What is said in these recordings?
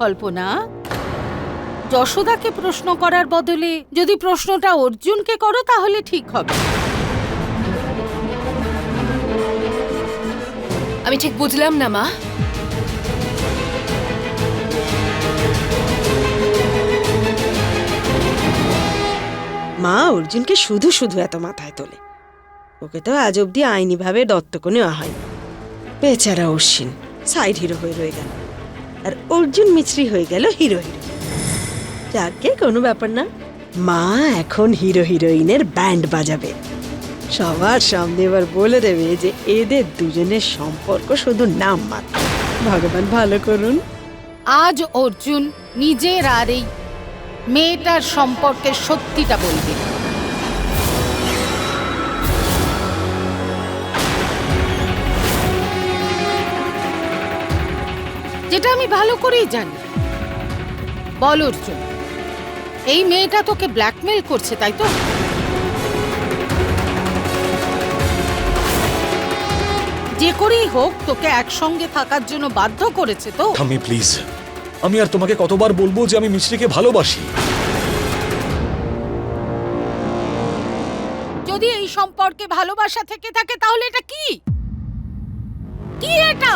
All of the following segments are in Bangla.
কল্পনা, যশোদাকে প্রশ্ন করার বদলে যদি প্রশ্নটা অর্জুনকে করো তাহলে ঠিক হবে। আমি ঠিক বুঝলাম না মা। মা অর্জুনকে শুধু শুধু এত মাথায় তোলে। ওকে তো আজ অব্দি আইনিভাবে দত্তক নেওয়া হয়। বেচারা অশ্বিন সাইড হিরো হয়ে রয়ে গেল, আর অর্জুন মিছরি হয়ে গেল হিরো হিরো। যাকে কোনো ব্যাপার না, মা এখন হিরো হিরোইনের ব্যান্ড বাজাবে। সবার সামনে এবার বলে দেবে যে এদের দুজনের সম্পর্ক শুধু নাম মাত্র। ভগবান ভালো করুন। আজ অর্জুন নিজের আর এই মেয়েটার সম্পর্কের সত্যিটা বলবে। যেটা আমি ভালো করেই জানি। বল অর্জুন, এই মেয়েটা তোকে ব্ল্যাকমেল করছে তাই তো? যে করেই হোক তোকে একসঙ্গে থাকার জন্য বাধ্য করেছে তো? ঠাম্মি প্লিজ, আমি আর তোমাকে কতবার বলবো যে আমি মিছরিকে ভালোবাসি। যদি এই সম্পর্কে ভালোবাসা থেকে থাকে তাহলে এটা কি? কি এটা?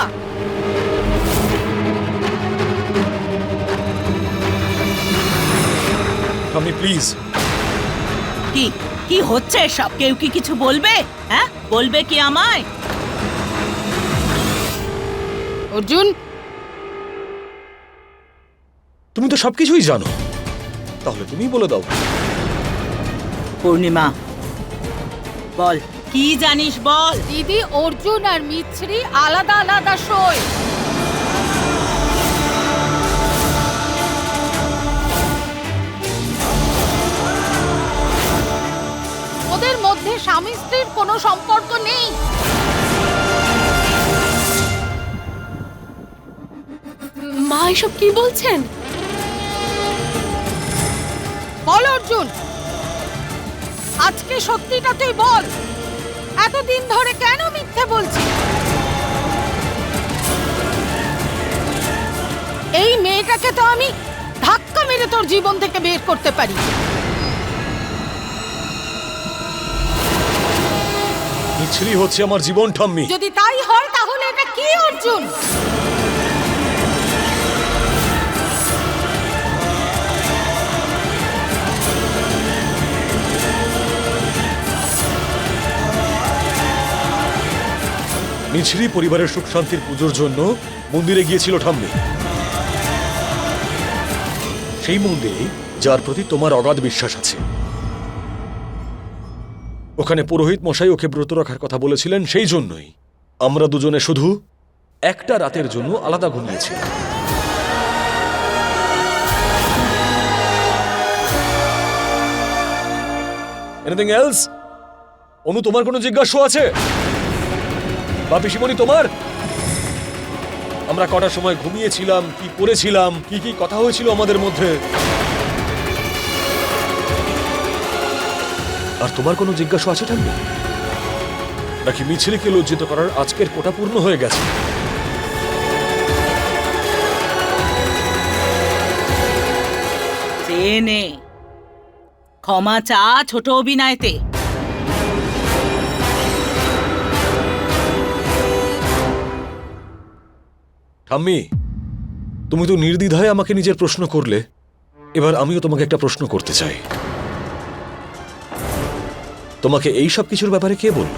ঠাম্মি প্লিজ। কি কি হচ্ছে সব? কেউ কি কিছু বলবে? হ্যাঁ, বলবে কি আমায়? অর্জুন, তুমি তো সবকিছুই জানো, তাহলে তুমি বলে দাও। পূর্ণিমা বল, কি জানিস বল। দিদি, অর্জুন আর মিছরি আলাদা আলাদা সই। ওদের মধ্যে স্বামী স্ত্রীর কোনো সম্পর্ক নেই। মা এসব কি বলছেন? বল অর্জুন, আজকে সত্যিটা তুই বল। এতদিন ধরে কেন মিথ্যে বলছিস? এই মেয়েটাকে তো আমি ধাক্কা মেরে তোর জীবন থেকে বের করতে পারি। মিছরি হচ্ছে আমার জীবন ঠাম্মি। যদি তাই হয় তাহলে এটা কি অর্জুন? মিছরি পরিবারের সুখ শান্তির পুজোর জন্য মন্দিরে গিয়েছিল ঠাম্মি। সেই মন্দিরে যার প্রতি তোমার অগাধ বিশ্বাস আছে। ওখানে পুরোহিত মশাই ওকে ব্রত রাখার কথা বলেছিলেন, সেই জন্যই আমরা দুজনে শুধু একটা রাতের জন্য আলাদা ঘুমিয়েছিলাম। Anything else? অনু, তোমার কোনো জিজ্ঞাসা আছে? বা পিসিমণি তোমার? আমরা কটার সময় ঘুমিয়েছিলাম, কি করেছিলাম, কি কি কথা হয়েছিল আমাদের মধ্যে? আর তোমার কোনো জিজ্ঞাসা আছে ঠাম্মি? নাকি মিছরিকে লজ্জিত করার আজকের কোটা পূর্ণ হয়ে গেছে? নে ক্ষমা চা ছোট অভিনয়তে। ঠাম্মি, তুমি তো নির্দ্বিধায় আমাকে নিজের প্রশ্ন করলে, এবার আমিও তোমাকে একটা প্রশ্ন করতে চাই। তোমাকে এই সব কিছুর ব্যাপারে কে বলল?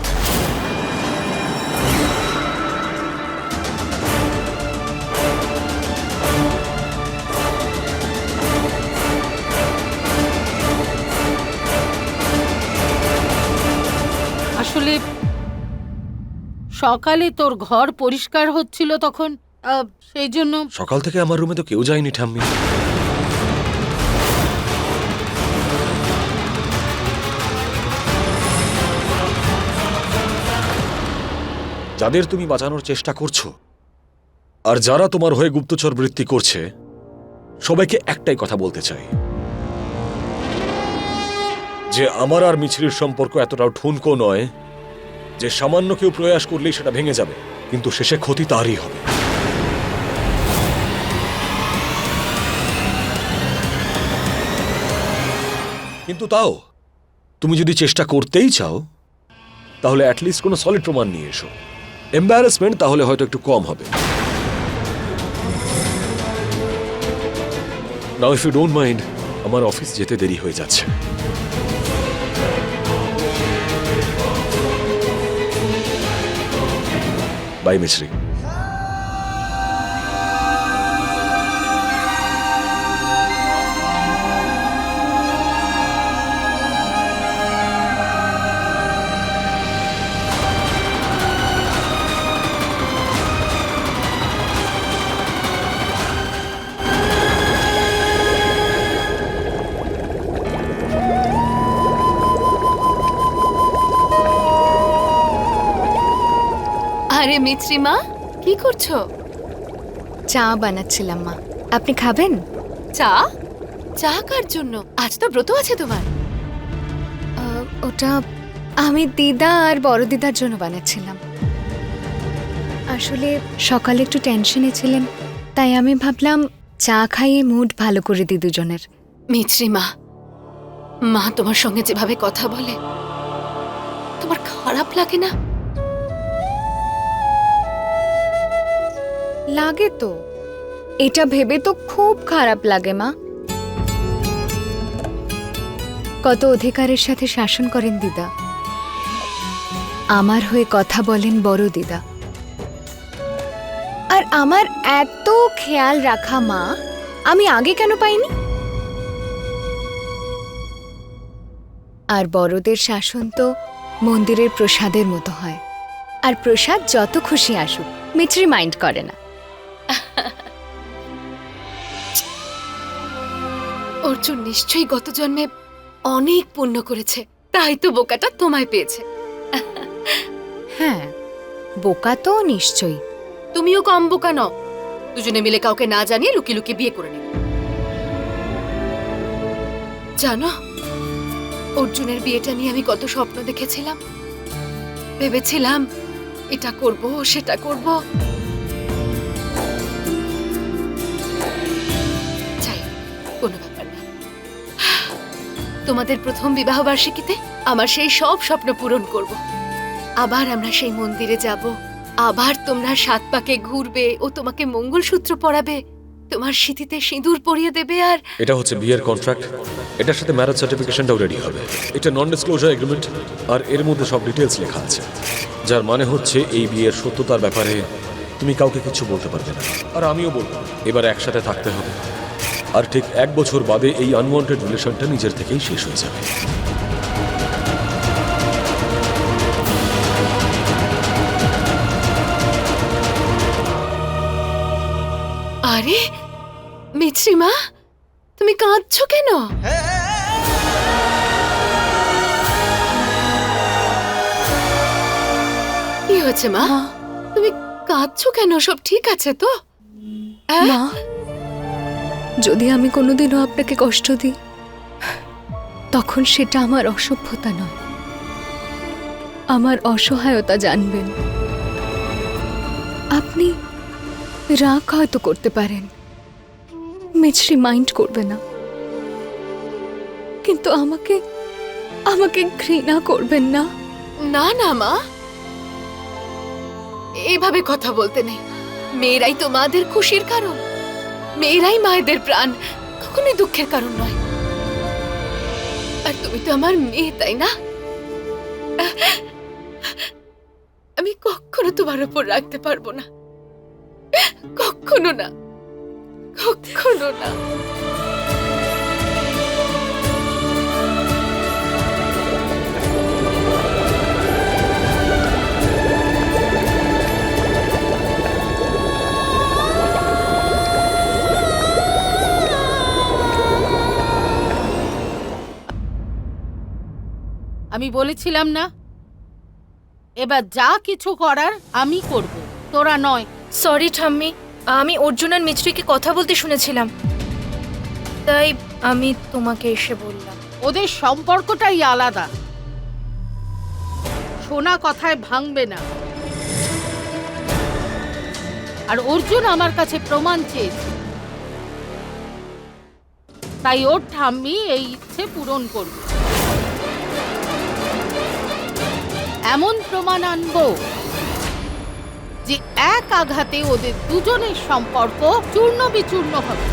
আসলে সকালে তোর ঘর পরিষ্কার হচ্ছিল তখন, সেই জন্য। সকাল থেকে আমার রুমে তো কেউ যায়নি ঠাম্মি। যাদের তুমি বাঁচানোর চেষ্টা করছো আর যারা তোমার হয়ে গুপ্তচর বৃত্তি করছে, সবাইকে একটাই কথা বলতে চাই, যে আমার আর মিছরির সম্পর্ক এতটাও ঠুনকো নয় যে সামান্য কেউ প্রয়াস করলেই সেটা ভেঙে যাবে, কিন্তু শেষে ক্ষতি তারই হবে। কিন্তু তাও তুমি যদি চেষ্টা করতেই চাও তাহলে অ্যাটলিস্ট কোনো সলিড প্রমাণ নিয়ে এসো। এম্বারাসমেন্ট তাহলে হয়তো একটু কম হবে। Now if you don't mind, আমার অফিস যেতে দেরি হয়ে যাচ্ছে। বাই মিশ্রি। আরে মিত্রি মা, কি করছো? চা বানাচ্ছিলাম মা, আপনি খাবেন? চা? চা কার জন্য? আজ তো ব্রত আছে তোমার। ওটা আমি দিদা আর বড় দিদার জন্য বানাচ্ছিলাম। আসলে সকালে একটু টেনশনে ছিলেন, তাই আমি ভাবলাম চা খাইয়ে মুড ভালো করে দিই দুজনের। মিত্রি মা, মা তোমার সঙ্গে যেভাবে কথা বলে, তোমার খারাপ লাগে না? লাগে তো, এটা ভেবে তো খুব খারাপ লাগে মা। কত অধিকারের সাথে শাসন করেন দিদা, আমার হয়ে কথা বলেন বড় দিদা, আর আমার এত খেয়াল রাখা মা আমি আগে কেন পাইনি? আর বড়দের শাসন তো মন্দিরের প্রসাদের মতো হয়, আর প্রসাদ যত খুশি আসুক মিত্রি মাইন্ড করে না। অর্জুন নিশ্চয়ই গত জন্মে অনেক পুণ্য করেছে, তাই তো বোকাটা তোমায় পেয়েছে। হ্যাঁ, বোকা তো নিশ্চয়ই। তুমিও কম বোকা নও, দুজনে মিলে কাউকে না জানিয়ে লুকিয়ে লুকিয়ে বিয়ে করে নেবে। জানো, অর্জুনের বিয়েটা নিয়ে আমি কত স্বপ্ন দেখেছিলাম, ভেবেছিলাম এটা করব সেটা করব। চাই কোনো ব্যাপার না, তোমাদের প্রথম বিবাহ বার্ষিকীতে আমার সেই সব স্বপ্ন পূরণ করব। আবার আমরা সেই মন্দিরে যাব, আবার তোমরা 7 পাকে ঘুরবে, ও তোমাকে মঙ্গলসূত্র পরাবে, তোমার সিঁথিতে সিঁদুর পরিয়ে দেবে। আর এটা হচ্ছে বিয়ের কন্ট্রাক্ট, এটার সাথে ম্যারেজ সার্টিফিকেশনটাও রেডি হবে। এটা নন ডিসক্লোজার এগ্রিমেন্ট, আর এর মধ্যে সব ডিটেলস লেখা আছে, যার মানে হচ্ছে এই বিয়ের সত্যতার ব্যাপারে তুমি কাউকে কিছু বলতে পারবে না, আর আমিও বলবো না। এবার একসাথে থাকতে হবে, আর ঠিক 1 বছর বাদে এই আনওয়ান্টেড রিলেশনটা নিজের থেকেই শেষ হয়ে যাবে। আরে মিত্রি মা, তুমি কাঁদছো কেন? কি হয়েছে মা? তুমি কাঁদছো কেন? সব ঠিক আছে তো? মা, যদি আমি কোনোদিনও আপনাকে কষ্ট দিই, তখন সেটা আমার অসভ্যতা নয়, আমার অসহায়তা জানবেন। আপনি রাগ হয়তো করতে পারেন, মিছরি মাইন্ড করবে না, কিন্তু আমাকে আমাকে ঘৃণা করবেন না। না না মা, এইভাবে কথা বলতে নেই। মেয়েরাই তো মাদের খুশির কারণ, মেয়েরাই মায়েদের প্রাণ, কখনোই দুঃখের কারণ নয়। আর তুমি তো আমার মেয়ে, তাই না? আমি কখনো তোমার উপর রাখতে পারবো না, কখনো না, কখনো না। আমি বলেছিলাম না, এবার যা কিছু করার আমি করব, তোরা নয়। সরি ঠাম্মি, আমি অর্জুন আর মিছরিকে কথা বলতে শুনেছিলাম, তাই আমি তোমাকে এসে বললাম। ওদের সম্পর্কটাই আলাদা, শোনা কথায় ভাঙবে না। আর অর্জুন আমার কাছে প্রমাণ চেয়েছে, তাই ওর ঠাম্মি এই ইচ্ছে পূরণ করবে। এমন প্রমাণ আনবো যে এক আঘাতে ওদের দুজনের সম্পর্ক চূর্ণ বিচূর্ণ হবে।